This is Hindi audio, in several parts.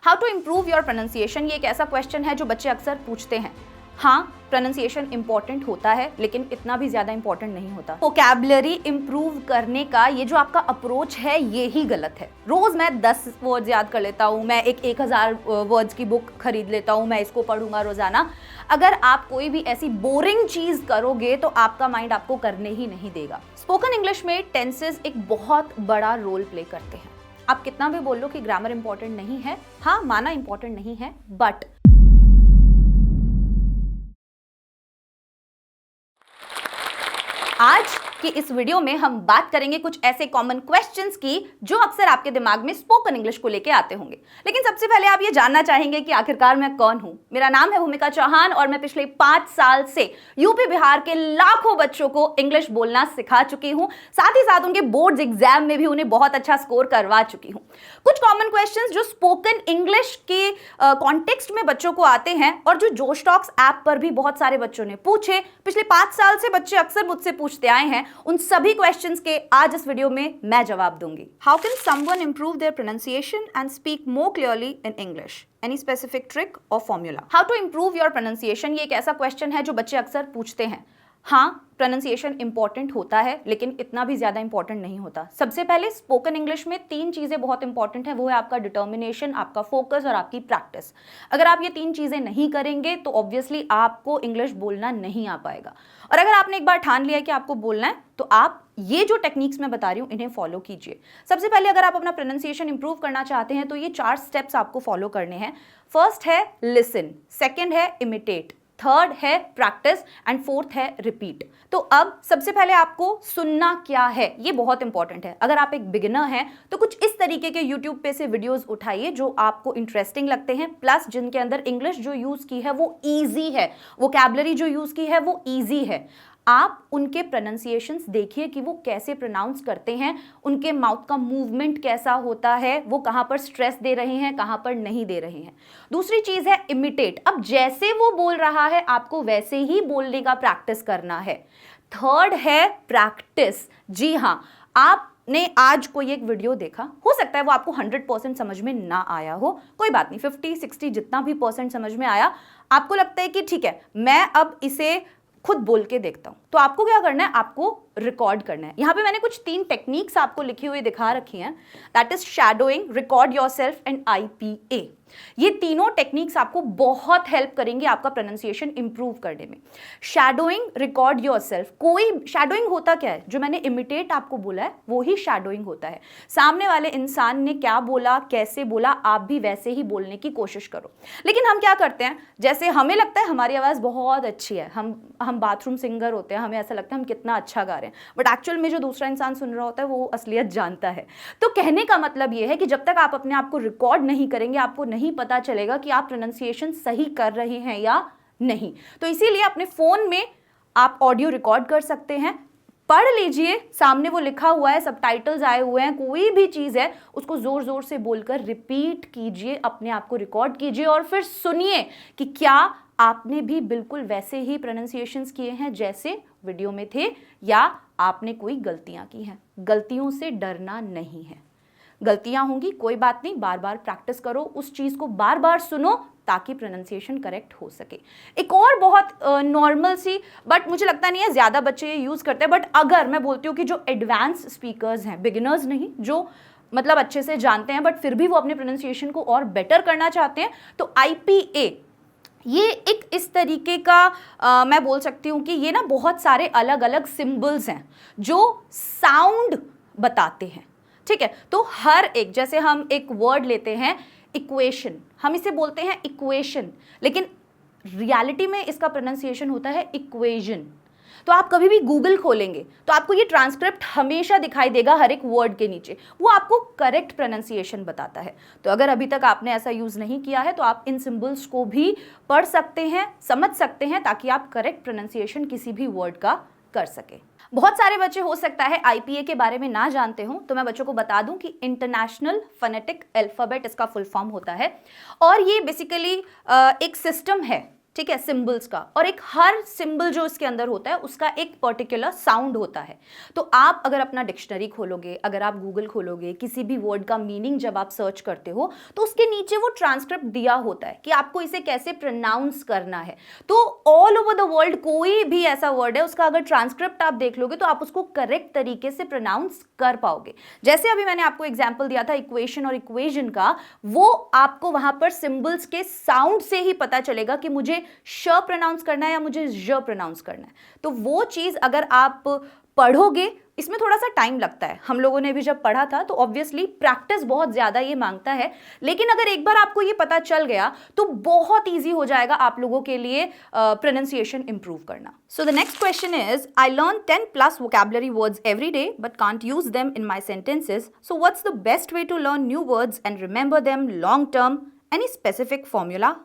How to improve your pronunciation, ये एक ऐसा क्वेश्चन है जो बच्चे अक्सर पूछते हैं। हाँ, प्रोनाउंसिएशन इंपॉर्टेंट होता है लेकिन इतना भी ज़्यादा इंपॉर्टेंट नहीं होता। वोकैबुलरी इंप्रूव करने का ये जो आपका अप्रोच है ये ही गलत है। रोज़ मैं 10 वर्ड्स याद कर लेता हूँ, मैं एक 1000 वर्ड्स की बुक खरीद लेता हूँ, मैं इसको पढ़ूंगा रोज़ाना। अगर आप कोई भी ऐसी बोरिंग चीज़ करोगे तो आपका माइंड आपको करने ही नहीं देगा। स्पोकन इंग्लिश में टेंसेज एक बहुत बड़ा रोल प्ले करते हैं। आप कितना भी बोल लो कि ग्रामर इंपॉर्टेंट नहीं है, हाँ माना इंपॉर्टेंट नहीं है, बट आज की इस वीडियो में हम बात करेंगे कुछ ऐसे कॉमन क्वेश्चंस की जो अक्सर आपके दिमाग में स्पोकन इंग्लिश को लेके आते होंगे। लेकिन सबसे पहले आप ये जानना चाहेंगे कि आखिरकार मैं कौन हूं। मेरा नाम है भूमिका चौहान और मैं पिछले 5 साल से यूपी बिहार के लाखों बच्चों को इंग्लिश बोलना सिखा चुकी हूं। साथ ही साथ उनके बोर्ड्स एग्जाम में भी उन्हें बहुत अच्छा स्कोर करवा चुकी हूं। कुछ कॉमन क्वेश्चंस जो स्पोकन इंग्लिश के कॉन्टेक्स्ट में बच्चों को आते हैं और जो जोश टॉक्स ऐप पर भी बहुत सारे बच्चों ने पूछे, पिछले 5 साल से बच्चे अक्सर मुझसे पूछते आए हैं, उन सभी क्वेश्चंस के आज इस वीडियो में मैं जवाब दूंगी। How can someone improve their pronunciation and speak more clearly in English? Any specific trick और formula? How to improve your pronunciation, ये एक ऐसा क्वेश्चन है जो बच्चे अक्सर पूछते हैं। हाँ, प्रोनाउंसिएशन इंपॉर्टेंट होता है लेकिन इतना भी ज़्यादा इंपॉर्टेंट नहीं होता। सबसे पहले स्पोकन इंग्लिश में 3 चीज़ें बहुत इंपॉर्टेंट है, वो है आपका डिटर्मिनेशन, आपका फोकस और आपकी प्रैक्टिस। अगर आप ये 3 चीज़ें नहीं करेंगे तो ऑब्वियसली आपको इंग्लिश बोलना नहीं आ पाएगा। और अगर आपने एक बार ठान लिया कि आपको बोलना है तो आप ये जो टेक्निक्स मैं बता रही हूँ इन्हें फॉलो कीजिए। सबसे पहले अगर आप अपना प्रोनाउंसिएशन इंप्रूव करना चाहते हैं तो ये 4 स्टेप्स आपको फॉलो करने हैं। फर्स्ट है लिसन, सेकेंड है इमिटेट, थर्ड है प्रैक्टिस एंड फोर्थ है रिपीट। तो अब सबसे पहले आपको सुनना क्या है ये बहुत इंपॉर्टेंट है। अगर आप एक बिगिनर हैं तो कुछ इस तरीके के यूट्यूब पे से वीडियोस उठाइए जो आपको इंटरेस्टिंग लगते हैं, प्लस जिनके अंदर इंग्लिश जो यूज की है वो ईजी है, वोकैबुलरी जो यूज की है वो ईजी है। आप उनके प्रोनाउंसिएशंस देखिए कि वो कैसे प्रोनाउंस करते हैं, उनके माउथ का मूवमेंट कैसा होता है, वो कहाँ पर स्ट्रेस दे रहे हैं, कहाँ पर नहीं दे रहे हैं। दूसरी चीज़ है इमिटेट, अब जैसे वो बोल रहा है आपको वैसे ही बोलने का प्रैक्टिस करना है। थर्ड है प्रैक्टिस, जी हाँ, आपने आज कोई एक वीडियो देखा, हो सकता है वो आपको 100% समझ में ना आया हो, कोई बात नहीं, 50-60 जितना भी परसेंट समझ में आया, आपको लगता है कि ठीक है मैं अब इसे खुद बोल के देखता हूं, तो आपको क्या करना है, आपको रिकॉर्ड करना है। यहां पे मैंने कुछ 3 टेक्निक्स आपको लिखी हुई दिखा रखी हैं, that is shadowing, record yourself and IPA। ये तीनों टेक्निक्स आपको बहुत हेल्प करेंगे आपका प्रोनाउंसिएशन इंप्रूव करने में। शैडोइंग, रिकॉर्ड योरसेल्फ, कोई शैडोइंग होता क्या है, जो मैंने इमिटेट आपको बोला है वो ही शैडोइंग होता है। सामने वाले इंसान ने क्या बोला, कैसे बोला, आप भी वैसे ही बोलने की कोशिश करो। लेकिन हम क्या करते हैं, जैसे हमें लगता है हमारी आवाज़ बहुत अच्छी है, हम बाथरूम सिंगर होते हैं, हमें ऐसा लगता है हम कितना अच्छा गा रहे हैं, बट एक्चुअल में जो दूसरा इंसान सुन रहा होता है वो असलियत जानता है। तो कहने का मतलब ये है कि जब तक आप अपने आप को रिकॉर्ड नहीं करेंगे आपको नहीं पता चलेगा कि आप प्रोनाउंसिएशन सही कर रहे हैं या नहीं। तो इसीलिए अपने फोन में आप ऑडियो रिकॉर्ड कर सकते हैं, पढ़ लीजिए, सामने वो लिखा हुआ है, सबटाइटल्स आए हुए हैं, कोई भी चीज़ है उसको ज़ोर ज़ोर से बोलकर रिपीट कीजिए, अपने आप को रिकॉर्ड कीजिए और फिर सुनिए कि क्या आपने भी बिल्कुल वैसे ही प्रोनाउंसिएशंस किए हैं जैसे वीडियो में थे या आपने कोई गलतियां की हैं। गलतियों से डरना नहीं है, गलतियां होंगी कोई बात नहीं, बार बार प्रैक्टिस करो, उस चीज़ को बार बार सुनो ताकि प्रोनाउंसिएशन करेक्ट हो सके। एक और बहुत नॉर्मल सी, बट मुझे लगता नहीं है ज़्यादा बच्चे ये यूज़ करते हैं, बट अगर मैं बोलती हूँ कि जो एडवांस स्पीकर्स हैं, बिगिनर्स नहीं, जो मतलब अच्छे से जानते हैं बट फिर भी वो अपने प्रोनाउंसिएशन को और बेटर करना चाहते हैं, तो IPA ये एक इस तरीके का मैं बोल सकती हूँ कि ये ना बहुत सारे अलग अलग सिंबल्स हैं जो साउंड बताते हैं, ठीक है। तो हर एक, जैसे हम एक वर्ड लेते हैं इक्वेशन, हम इसे बोलते हैं इक्वेशन, लेकिन रियलिटी में इसका प्रोनाउंसिएशन होता है इक्वेजन। तो आप कभी भी गूगल खोलेंगे तो आपको ये ट्रांसक्रिप्ट हमेशा दिखाई देगा हर एक वर्ड के नीचे, वो आपको करेक्ट प्रोनाउंसिएशन बताता है। तो अगर अभी तक आपने ऐसा यूज़ नहीं किया है तो आप इन सिंबल्स को भी पढ़ सकते हैं, समझ सकते हैं, ताकि आप करेक्ट प्रोनाउंसिएशन किसी भी वर्ड का कर सके। बहुत सारे बच्चे हो सकता है IPA के बारे में ना जानते हों, तो मैं बच्चों को बता दूं कि इंटरनेशनल फोनेटिक अल्फाबेट इसका फुल फॉर्म होता है और ये बेसिकली एक सिस्टम है, ठीक है, सिंबल्स का, और एक हर सिंबल जो इसके अंदर होता है उसका एक पर्टिकुलर साउंड होता है। तो आप अगर अपना डिक्शनरी खोलोगे, अगर आप गूगल खोलोगे, किसी भी वर्ड का मीनिंग जब आप सर्च करते हो तो उसके नीचे वो ट्रांसक्रिप्ट दिया होता है कि आपको इसे कैसे प्रोनाउंस करना है। तो ऑल ओवर द वर्ल्ड कोई भी ऐसा वर्ड है उसका अगर ट्रांसक्रिप्ट आप देख लोगे तो आप उसको करेक्ट तरीके से प्रोनाउंस कर पाओगे। जैसे अभी मैंने आपको एग्जाम्पल दिया था इक्वेशन और इक्वेजन का, वो आपको वहां पर सिंबल्स के साउंड से ही पता चलेगा कि मुझे श प्रोनाउंस करना है या मुझे ज प्रोनाउंस करना है। तो वो चीज अगर आप पढ़ोगे, इसमें थोड़ा सा टाइम लगता है, हम लोगों ने भी जब पढ़ा था तो ऑब्वियसली प्रैक्टिस बहुत ज्यादा ये मांगता है, लेकिन अगर एक बार आपको ये पता चल गया तो बहुत इजी हो जाएगा आप लोगों के लिए प्रोनाउंसिएशन इंप्रूव करना। So the next question is, I learn 10+ vocabulary words every day but can't use them in my sentences, so what's the best way to learn new words and remember them long term? Any specific formula?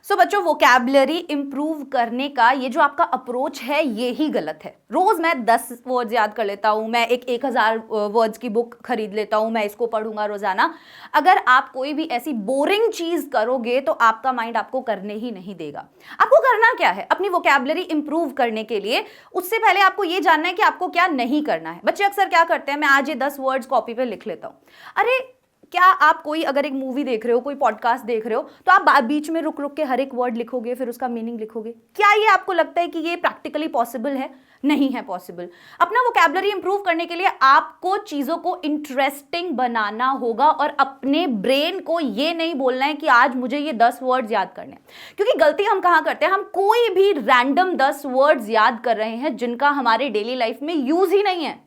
सो बच्चों, वोकैबुलरी इंप्रूव करने का ये जो आपका अप्रोच है ये ही गलत है। रोज मैं 10 वर्ड्स याद कर लेता हूँ, मैं एक 1000 वर्ड्स की बुक खरीद लेता हूँ, मैं इसको पढ़ूंगा रोजाना। अगर आप कोई भी ऐसी बोरिंग चीज करोगे तो आपका माइंड आपको करने ही नहीं देगा। आपको करना क्या है अपनी वोकैबुलरी इंप्रूव करने के लिए? उससे पहले आपको ये जानना है कि आपको क्या नहीं करना है। बच्चे अक्सर क्या करते हैं, मैं आज ये 10 वर्ड्स कॉपी पे लिख लेता हूँ। अरे क्या आप कोई अगर एक मूवी देख रहे हो, कोई पॉडकास्ट देख रहे हो, तो आप बीच में रुक रुक के हर एक वर्ड लिखोगे, फिर उसका मीनिंग लिखोगे? क्या ये आपको लगता है कि ये प्रैक्टिकली पॉसिबल है? नहीं है पॉसिबल। अपना वोकैबुलरी इंप्रूव करने के लिए आपको चीजों को इंटरेस्टिंग बनाना होगा और अपने ब्रेन को ये नहीं बोलना है कि आज मुझे ये 10 वर्ड्स याद करने हैं। क्योंकि गलती हम कहाँ करते हैं, हम कोई भी रैंडम 10 वर्ड्स याद कर रहे हैं जिनका हमारे डेली लाइफ में यूज ही नहीं है।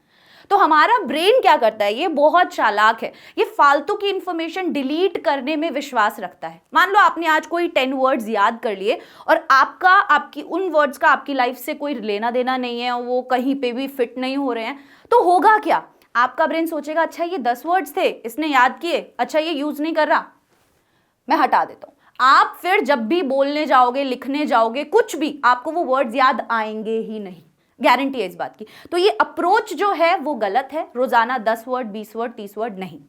तो हमारा ब्रेन क्या करता है, ये बहुत चालाक है, ये फालतू की इंफॉर्मेशन डिलीट करने में विश्वास रखता है। मान लो आपने आज कोई 10 वर्ड्स याद कर लिए और आपकी उन वर्ड्स का आपकी लाइफ से कोई लेना देना नहीं है, वो कहीं पे भी फिट नहीं हो रहे हैं, तो होगा क्या? आपका ब्रेन सोचेगा अच्छा ये 10 वर्ड्स थे, इसने याद किए, अच्छा ये यूज नहीं कर रहा, मैं हटा देता हूं। आप फिर जब भी बोलने जाओगे, लिखने जाओगे, कुछ भी, आपको वो वर्ड्स याद आएंगे ही नहीं, गारंटी है इस बात की। तो ये अप्रोच जो है वो गलत है। रोजाना 10 वर्ड, 20 वर्ड, 30 वर्ड नहीं।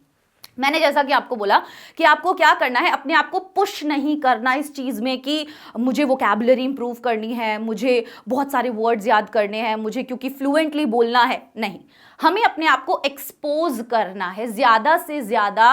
मैंने जैसा कि आपको बोला कि आपको क्या करना है, अपने आप को पुश नहीं करना इस चीज में कि मुझे वोकैबुलरी इंप्रूव करनी है, मुझे बहुत सारे वर्ड्स याद करने हैं, मुझे क्योंकि फ्लुएंटली बोलना है। नहीं, हमें अपने आप को एक्सपोज करना है ज्यादा से ज्यादा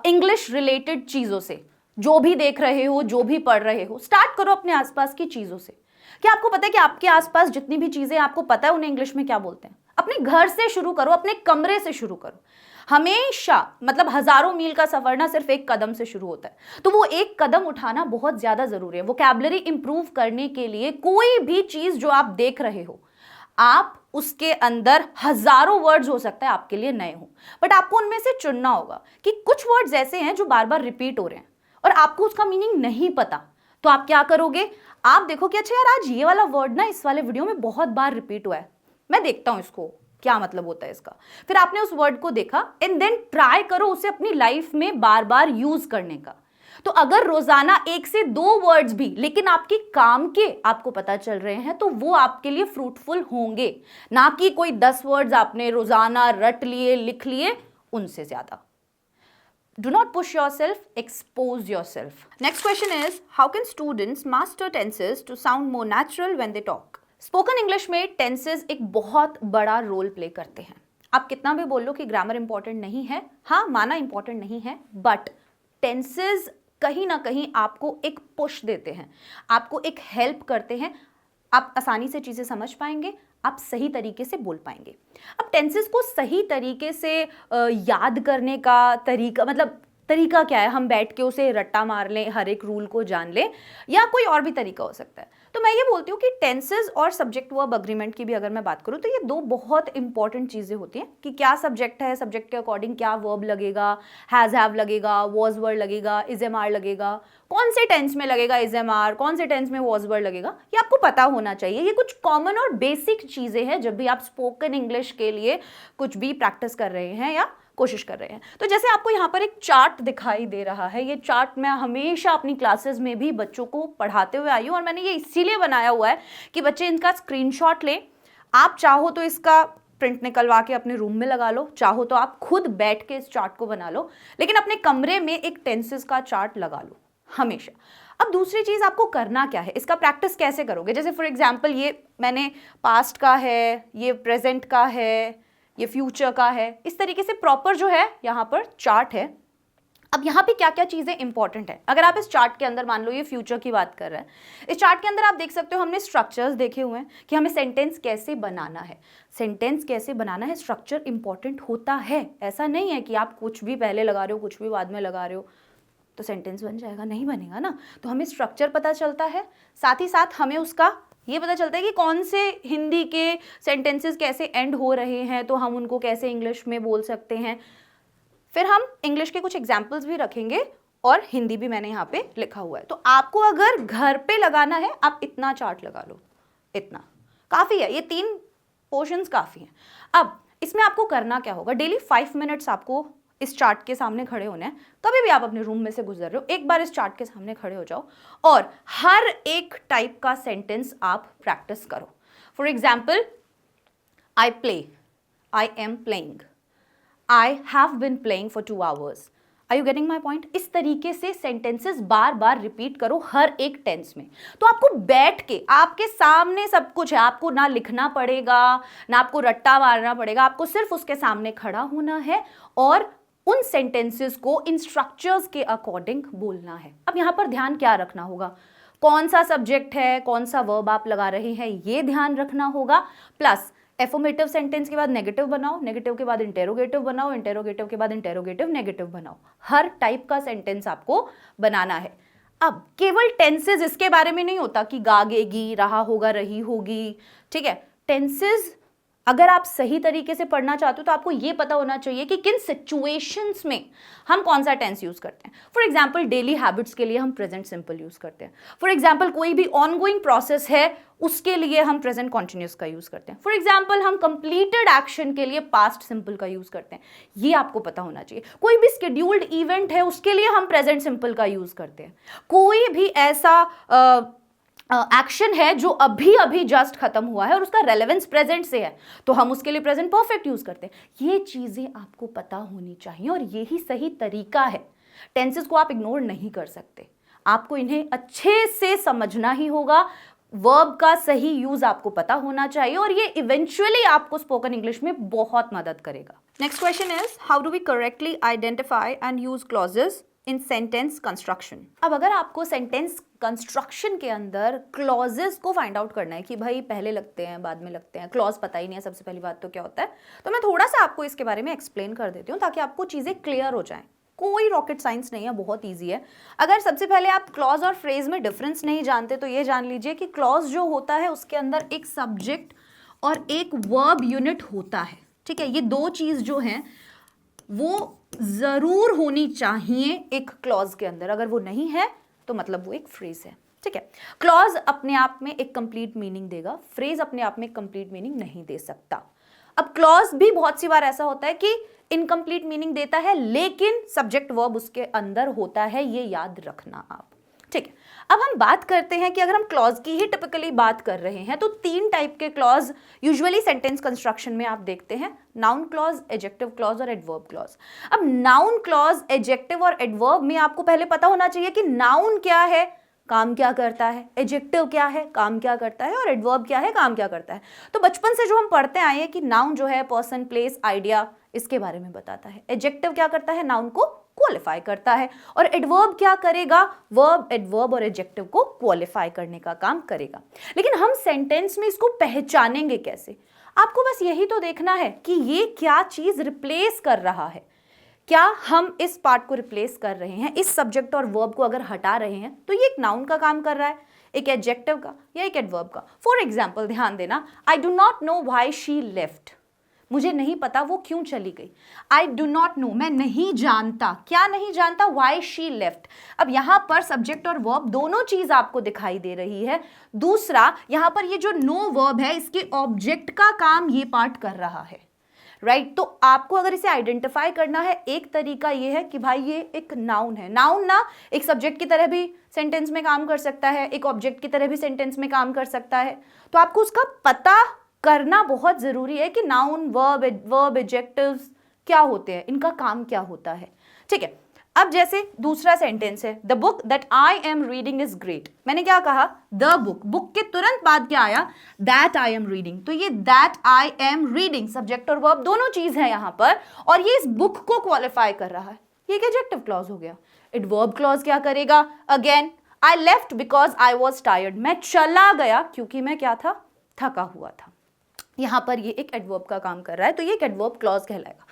इंग्लिश रिलेटेड चीजों से। जो भी देख रहे हो, जो भी पढ़ रहे हो, स्टार्ट करो अपने आसपास की चीजों से। क्या आपको पता है कि आपके आसपास जितनी भी चीजें आपको पता है उन्हें इंग्लिश में क्या बोलते हैं? अपने घर से शुरू करो, अपने कमरे से शुरू करो। हमेशा, मतलब हजारों मील का सफर ना सिर्फ एक कदम से शुरू होता है, तो वो एक कदम उठाना बहुत ज्यादा जरूरी है। वोकैबुलरी इंप्रूव करने के लिए कोई भी चीज जो आप देख रहे हो, आप उसके अंदर हजारों वर्ड्स हो सकता है आपके लिए नए हो, बट आपको उनमें से चुनना होगा कि कुछ वर्ड्स ऐसे हैं जो बार बार रिपीट हो रहे हैं और आपको उसका मीनिंग नहीं पता। तो आप क्या करोगे, आप देखो कि अच्छा यार आज ये वाला वर्ड ना इस वाले वीडियो में बहुत बार रिपीट हुआ है, मैं देखता हूं इसको क्या मतलब होता है इसका। फिर आपने उस वर्ड को देखा एंड देन ट्राई करो उसे अपनी लाइफ में बार बार यूज करने का। तो अगर रोजाना 1 से 2 वर्ड्स भी लेकिन आपके काम के आपको पता चल रहे हैं तो वो आपके लिए फ्रूटफुल होंगे, ना कि कोई 10 वर्ड्स आपने रोजाना रट लिए, लिख लिए, उनसे ज्यादा। Do not push yourself, expose yourself. Next question is, how can students master tenses to sound more natural when they talk? Spoken English में tenses एक बहुत बड़ा रोल प्ले करते हैं। आप कितना भी बोल लो कि ग्रामर इंपॉर्टेंट नहीं है, हाँ माना इंपॉर्टेंट नहीं है, बट टेंसेज कहीं ना कहीं आपको एक पुश देते हैं, आपको एक हेल्प करते हैं। आप आसानी से चीज़ें समझ पाएंगे, आप सही तरीके से बोल पाएंगे। अब टेंसेस को सही तरीके से याद करने का तरीका, मतलब तरीका क्या है, हम बैठ के उसे रट्टा मार लें, हर एक रूल को जान लें, या कोई और भी तरीका हो सकता है। तो मैं ये बोलती हूँ कि टेंसेस और सब्जेक्ट वर्ब अग्रीमेंट की भी अगर मैं बात करूँ तो ये 2 बहुत इंपॉर्टेंट चीज़ें होती हैं कि क्या सब्जेक्ट है, सब्जेक्ट के अकॉर्डिंग क्या वर्ब लगेगा, हैज़ हैव लगेगा, वॉज वर्ड लगेगा, इज एम आर लगेगा, कौन से टेंस में लगेगा इज एम आर, कौन से टेंस में वॉज वर्ड लगेगा, ये आपको पता होना चाहिए। ये कुछ कॉमन और बेसिक चीज़ें हैं जब भी आप स्पोकन इंग्लिश के लिए कुछ भी प्रैक्टिस कर रहे हैं या कोशिश कर रहे हैं। तो जैसे आपको यहाँ पर एक चार्ट दिखाई दे रहा है, ये चार्ट मैं हमेशा अपनी क्लासेस में भी बच्चों को पढ़ाते हुए आई हूँ और मैंने ये इसीलिए बनाया हुआ है कि बच्चे इनका स्क्रीनशॉट लें। आप चाहो तो इसका प्रिंट निकलवा के अपने रूम में लगा लो, चाहो तो आप खुद बैठ के इस चार्ट को बना लो, लेकिन अपने कमरे में एक टेंसेस का चार्ट लगा लो। हमेशा। अब दूसरी चीज आपको करना क्या है, इसका प्रैक्टिस कैसे करोगे? जैसे फॉर एग्जाम्पल ये मैंने पास्ट का है, ये प्रेजेंट का है, ये फ्यूचर का है, इस तरीके से प्रॉपर जो है यहाँ पर चार्ट है। अब यहाँ पे क्या क्या चीजें इंपॉर्टेंट है, अगर आप इस चार्ट के अंदर मान लो ये फ्यूचर की बात कर रहे हैं, इस चार्ट के अंदर आप देख सकते हो हमने स्ट्रक्चर्स देखे हुए हैं कि हमें सेंटेंस कैसे बनाना है। सेंटेंस कैसे बनाना है, स्ट्रक्चर इंपॉर्टेंट होता है। ऐसा नहीं है कि आप कुछ भी पहले लगा रहे हो कुछ भी बाद में लगा रहे हो तो सेंटेंस बन जाएगा, नहीं बनेगा ना। तो हमें स्ट्रक्चर पता चलता है, साथ ही साथ हमें उसका ये पता चलता है कि कौन से हिंदी के सेंटेंसेस कैसे एंड हो रहे हैं, तो हम उनको कैसे इंग्लिश में बोल सकते हैं। फिर हम इंग्लिश के कुछ एग्जाम्पल्स भी रखेंगे और हिंदी भी मैंने यहाँ पे लिखा हुआ है। तो आपको अगर घर पे लगाना है आप इतना चार्ट लगा लो, इतना काफ़ी है, ये 3 पोर्शंस काफ़ी हैं। अब इसमें आपको करना क्या होगा, डेली 5 मिनट्स आपको इस चार्ट के सामने खड़े होना है। कभी भी आप अपने रूम में से गुजर रहे हो, एक बार इस चार्ट के सामने खड़े हो जाओ और हर एक टाइप का सेंटेंस आप प्रैक्टिस करो। For example, I play, I am playing, I have been playing for 2 hours। Are you getting my point? इस तरीके से सेंटेंसेस बार बार रिपीट करो हर एक टेंस में। तो आपको बैठ के, आपके सामने सब कुछ है, आपको ना लिखना पड़ेगा ना आपको रट्टा मारना पड़ेगा, आपको सिर्फ उसके सामने खड़ा होना है और उन सेंटेंसेस को इन स्ट्रक्चर्स के अकॉर्डिंग बोलना है। अब यहाँ पर ध्यान क्या रखना होगा, कौन सा सब्जेक्ट है, कौन सा वर्ब आप लगा रहे हैं, ये ध्यान रखना होगा। प्लस एफर्मेटिव सेंटेंस के बाद नेगेटिव बनाओ, नेगेटिव के बाद इंटेरोगेटिव बनाओ, इंटेरोगेटिव के बाद इंटेरोगेटिव नेगेटिव बनाओ। हर टाइप का सेंटेंस आपको बनाना है। अब केवल टेंसेस इसके बारे में नहीं होता कि गागेगी, रहा होगा, रही होगी, ठीक है। टेंसेस अगर आप सही तरीके से पढ़ना चाहते हो तो आपको ये पता होना चाहिए कि किन सिचुएशंस में हम कौन सा टेंस यूज करते हैं। फॉर एग्जाम्पल, डेली हैबिट्स के लिए हम प्रेजेंट सिंपल यूज करते हैं। फॉर एग्जाम्पल, कोई भी ऑनगोइंग प्रोसेस है उसके लिए हम प्रेजेंट कॉन्टिन्यूस का यूज करते हैं। फॉर एग्जाम्पल, हम कंप्लीटेड एक्शन के लिए पास्ट सिंपल का यूज करते हैं। ये आपको पता होना चाहिए। कोई भी स्केड्यूल्ड इवेंट है उसके लिए हम प्रेजेंट सिंपल का यूज करते हैं। कोई भी ऐसा एक्शन है जो अभी अभी जस्ट खत्म हुआ है और उसका रेलेवेंस प्रेजेंट से है तो हम उसके लिए प्रेजेंट परफेक्ट यूज करते हैं। ये चीजें आपको पता होनी चाहिए और यही सही तरीका है। टेंसेस को आप इग्नोर नहीं कर सकते, आपको इन्हें अच्छे से समझना ही होगा। वर्ब का सही यूज आपको पता होना चाहिए और ये इवेंचुअली आपको स्पोकन इंग्लिश में बहुत मदद करेगा। Next question is, how do we correctly identify and use clauses in sentence construction. अब अगर आपको सेंटेंस कंस्ट्रक्शन के अंदर क्लॉजेस को फाइंड आउट करना है कि भाई पहले लगते हैं बाद में लगते हैं, क्लॉज पता ही नहीं है सबसे पहली बात तो क्या होता है, तो मैं थोड़ा सा आपको इसके बारे में एक्सप्लेन कर देती हूँ ताकि आपको चीज़ें क्लियर हो जाएं। कोई रॉकेट साइंस नहीं है, बहुत ईजी है। अगर सबसे पहले आप क्लॉज और फ्रेज में डिफरेंस नहीं जानते तो ये जान लीजिए कि क्लॉज जो होता है उसके अंदर एक सब्जेक्ट और एक वर्ब यूनिट होता है, ठीक है। ये 2 चीज़ जो हैं वो जरूर होनी चाहिए एक क्लॉज के अंदर, अगर वो नहीं है तो मतलब वो एक फ्रेज है, ठीक है। क्लॉज अपने आप में एक कंप्लीट मीनिंग देगा, फ्रेज अपने आप में एक कंप्लीट मीनिंग नहीं दे सकता। अब क्लॉज भी बहुत सी बार ऐसा होता है कि इनकम्प्लीट मीनिंग देता है लेकिन सब्जेक्ट वर्ब उसके अंदर होता है, ये याद रखना आप, ठीक है। अब हम बात करते हैं कि अगर हम क्लॉज की ही टिपिकली बात कर रहे हैं तो 3 टाइप के क्लॉज यूजुअली सेंटेंस कंस्ट्रक्शन में आप देखते हैं, नाउन क्लॉज, एडजेक्टिव क्लॉज और एडवर्ब क्लॉज। अब नाउन क्लॉज, एडजेक्टिव और एडवर्ब में आपको पहले पता होना चाहिए कि नाउन क्या है, काम क्या करता है, एडजेक्टिव क्या है, काम क्या करता है, और एडवर्ब क्या है, काम क्या करता है। तो बचपन से जो हम पढ़ते आए हैं कि नाउन जो है पर्सन, प्लेस, आइडिया, इसके बारे में बताता है। एडजेक्टिव क्या करता है, नाउन को क्वालिफाई करता है, और एडवर्ब क्या करेगा, वर्ब एडवर्ब और एडजेक्टिव को क्वालिफाई करने का काम करेगा। लेकिन हम सेंटेंस में इसको पहचानेंगे कैसे? आपको बस यही तो देखना है कि ये क्या चीज रिप्लेस कर रहा है। क्या हम इस पार्ट को रिप्लेस कर रहे हैं, इस सब्जेक्ट और वर्ब को अगर हटा रहे हैं तो ये एक नाउन का काम कर रहा है, एक एडजेक्टिव का या एक एडवर्ब का। फॉर एग्जाम्पल ध्यान देना, I do not know why she left, मुझे नहीं पता वो क्यों चली गई। आई डू नॉट नो, मैं नहीं जानता, क्या नहीं जानता, व्हाई शी लेफ्ट। अब यहाँ पर सब्जेक्ट और वर्ब दोनों चीज आपको दिखाई दे रही है। दूसरा, यहाँ पर ये जो नो वर्ब है इसके ऑब्जेक्ट का काम ये पार्ट कर रहा है, राइट। तो आपको अगर इसे आइडेंटिफाई करना है, एक तरीका ये है कि भाई ये एक नाउन है। नाउन ना एक सब्जेक्ट की तरह भी सेंटेंस में काम कर सकता है, एक ऑब्जेक्ट की तरह भी सेंटेंस में काम कर सकता है। तो आपको उसका पता करना बहुत जरूरी है कि नाउन, वर्ब, एडजेक्टिव्स क्या होते हैं, इनका काम क्या होता है, ठीक है। अब जैसे दूसरा सेंटेंस है, the book that I am reading is great. मैंने क्या कहा, द बुक, बुक के तुरंत बाद क्या आया, दैट आई एम रीडिंग। तो ये that I am reading subject और वर्ब दोनों चीज है यहां पर, और ये इस बुक को क्वालिफाई कर रहा है। ये एक एडजेक्टिव क्लॉज हो गया। एडवर्ब क्लॉज क्या करेगा, again I left because I was tired, मैं चला गया क्योंकि मैं क्या था, थका हुआ था। यहां पर ये एक एडवर्ब का काम कर रहा है, तो ये एक एडवर्ब क्लॉज कहलाएगा।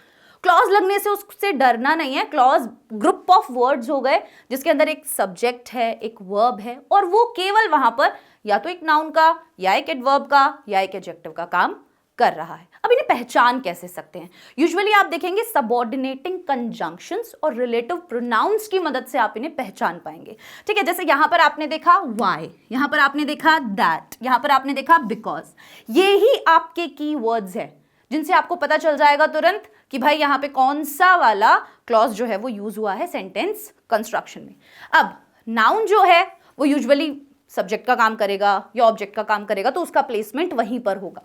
क्लॉज लगने से उससे डरना नहीं है। क्लॉज ग्रुप ऑफ वर्ड्स हो गए जिसके अंदर एक सब्जेक्ट है, एक वर्ब है, और वो केवल वहां पर या तो एक नाउन का, या एक एडवर्ब का, या एक एडजेक्टिव का काम कर रहा है। अब इन्हें पहचान कैसे सकते हैं, यूजुअली आप देखेंगे सबऑर्डिनेटिंग कंजंक्शंस और रिलेटिव प्रोनाउंस की मदद से आप इन्हें पहचान पाएंगे। ठीक है, जैसे यहां पर आपने देखा वाई, यहां पर आपने देखा दैट, यहां पर आपने देखा बिकॉज। ये ही आपके की वर्ड्स है जिनसे आपको पता चल जाएगा तुरंत कि भाई यहां पे कौन सा वाला क्लॉज जो है वो यूज हुआ है सेंटेंस कंस्ट्रक्शन में। अब नाउन जो है वो यूजुअली सब्जेक्ट का काम करेगा या ऑब्जेक्ट का काम करेगा, तो उसका प्लेसमेंट वहीं पर होगा।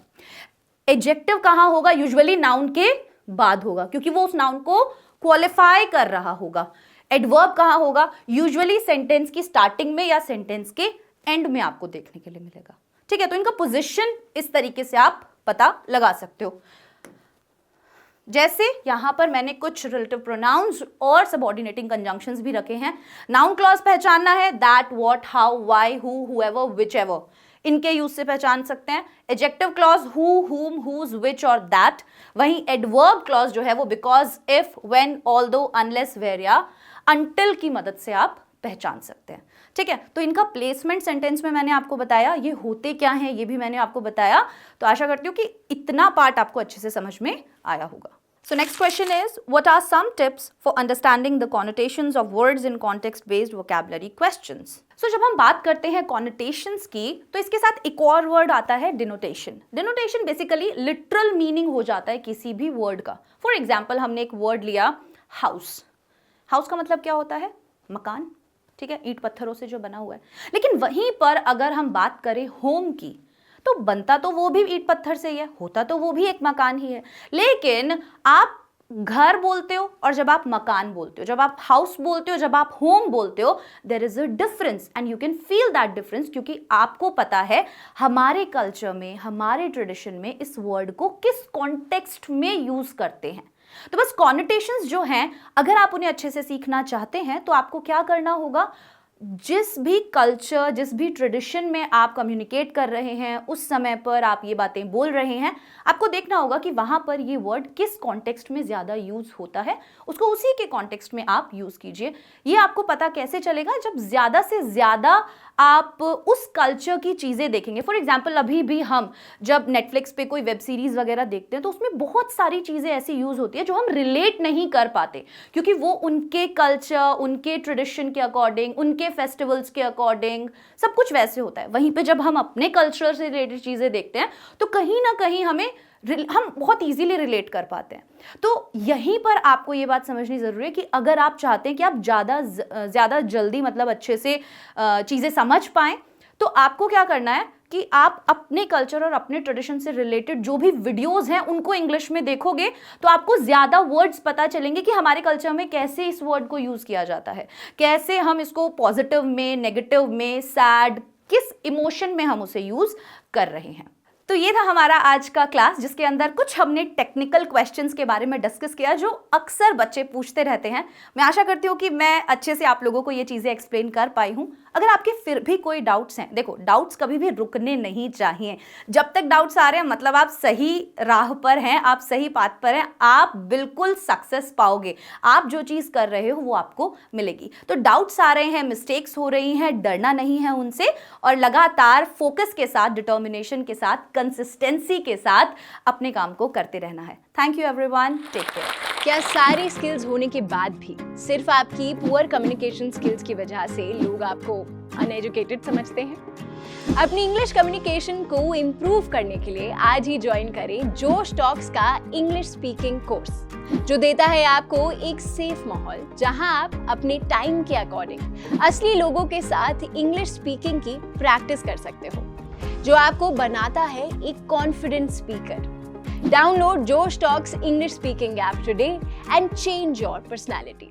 एडजेक्टिव कहां होगा, यूजुअली नाउन के बाद होगा, क्योंकि वो उस नाउन को क्वालिफाई कर रहा होगा। एडवर्ब कहां होगा, यूजुअली सेंटेंस की स्टार्टिंग में या सेंटेंस के एंड में आपको देखने के लिए मिलेगा। ठीक है, तो इनका पोजीशन इस तरीके से आप पता लगा सकते हो। जैसे यहां पर मैंने कुछ रिलेटिव प्रोनाउंस और सबऑर्डिनेटिंग कंजंक्शंस भी रखे हैं। नाउन क्लॉज पहचानना है, that, what, how, why, who, whoever, whichever, इनके यूज से पहचान सकते हैं। Adjective clause who, whom, whose, which और दैट। वहीं एडवर्ब क्लॉज जो है वो because, if, when, although, unless, where या अंटिल की मदद से आप पहचान सकते हैं। ठीक है, तो इनका प्लेसमेंट सेंटेंस में मैंने आपको बताया, ये होते क्या हैं ये भी मैंने आपको बताया। तो आशा करती हूँ कि इतना पार्ट आपको अच्छे से समझ में आया होगा। So next question is, what are some tips for understanding the connotations of words in context-based vocabulary questions? So जब हम बात करते हैं connotations की, तो इसके साथ एक और वर्ड आता है denotation. Denotation basically literal meaning हो जाता है किसी भी वर्ड का। For example, हमने एक वर्ड लिया house. House का मतलब क्या होता है, मकान। ठीक है, ईंट पत्थरों से जो बना हुआ है। लेकिन वहीं पर अगर हम बात करें होम की, तो बनता तो वो भी ईंट पत्थर से ही है, होता तो वो भी एक मकान ही है। लेकिन आप घर बोलते हो और जब आप मकान बोलते हो, जब आप हाउस बोलते हो, जब आप होम बोलते हो, there is a difference and you can feel that difference, क्योंकि आपको पता है हमारे कल्चर में, हमारे ट्रेडिशन में इस वर्ड को किस कॉन्टेक्स्ट में यूज करते हैं। तो बस कॉनोटेशंस जो हैं, अगर आप उन्हें अच्छे से सीखना चाहते हैं तो आपको क्या करना होगा, जिस भी कल्चर, जिस भी ट्रेडिशन में आप कम्युनिकेट कर रहे हैं, उस समय पर आप ये बातें बोल रहे हैं, आपको देखना होगा कि वहाँ पर ये वर्ड किस कॉन्टेक्स्ट में ज़्यादा यूज़ होता है, उसको उसी के कॉन्टेक्स्ट में आप यूज़ कीजिए। ये आपको पता कैसे चलेगा, जब ज़्यादा से ज़्यादा आप उस कल्चर की चीज़ें देखेंगे। फॉर एग्जाम्पल, अभी भी हम जब नेटफ्लिक्स पे कोई वेब सीरीज़ वगैरह देखते हैं तो उसमें बहुत सारी चीज़ें ऐसी यूज़ होती है जो हम रिलेट नहीं कर पाते, क्योंकि वो उनके कल्चर, उनके ट्रेडिशन के अकॉर्डिंग, उनके फेस्टिवल्स के अकॉर्डिंग सब कुछ वैसे होता है। वहीं पे जब हम अपने कल्चर से रिलेटेड चीज़ें देखते हैं तो कहीं ना कहीं हम बहुत इजीली रिलेट कर पाते हैं। तो यहीं पर आपको ये बात समझनी ज़रूरी है कि अगर आप चाहते हैं कि आप ज़्यादा जल्दी मतलब अच्छे से चीज़ें समझ पाएँ, तो आपको क्या करना है कि आप अपने कल्चर और अपने ट्रेडिशन से रिलेटेड जो भी वीडियोस हैं उनको इंग्लिश में देखोगे तो आपको ज़्यादा वर्ड्स पता चलेंगे कि हमारे कल्चर में कैसे इस वर्ड को यूज़ किया जाता है, कैसे हम इसको पॉजिटिव में, नेगेटिव में, सैड, किस इमोशन में हम उसे यूज़ कर रहे हैं। तो ये था हमारा आज का क्लास, जिसके अंदर कुछ हमने टेक्निकल क्वेश्चंस के बारे में डिस्कस किया जो अक्सर बच्चे पूछते रहते हैं। मैं आशा करती हूँ कि मैं अच्छे से आप लोगों को ये चीज़ें एक्सप्लेन कर पाई हूँ। अगर आपके फिर भी कोई डाउट्स हैं, देखो डाउट्स कभी भी रुकने नहीं चाहिए। जब तक डाउट्स आ रहे हैं मतलब आप सही राह पर हैं, आप सही पाथ पर हैं, आप बिल्कुल सक्सेस पाओगे। आप जो चीज़ कर रहे हो वो आपको मिलेगी। तो डाउट्स आ रहे हैं, मिस्टेक्स हो रही हैं, डरना नहीं है उनसे, और लगातार फोकस के साथ, डिटर्मिनेशन के साथ, कंसिस्टेंसी के साथ अपने काम को करते रहना है। Thank you everyone, take care. क्या सारी स्किल्स होने के बाद भी सिर्फ आपकी पुअर कम्युनिकेशन स्किल्स की वजह से लोग आपको अनएजुकेटेड समझते हैं? अपनी इंग्लिश कम्युनिकेशन को इम्प्रूव करने के लिए आज ही ज्वाइन करें जोश टॉक्स का इंग्लिश स्पीकिंग कोर्स, जो देता है आपको एक सेफ माहौल जहां आप अपने टाइम के अकॉर्डिंग असली लोगों के साथ इंग्लिश स्पीकिंग की प्रैक्टिस कर सकते हो, जो आपको बनाता है एक confident speaker. Download Josh Talks English Speaking app today and change your personality.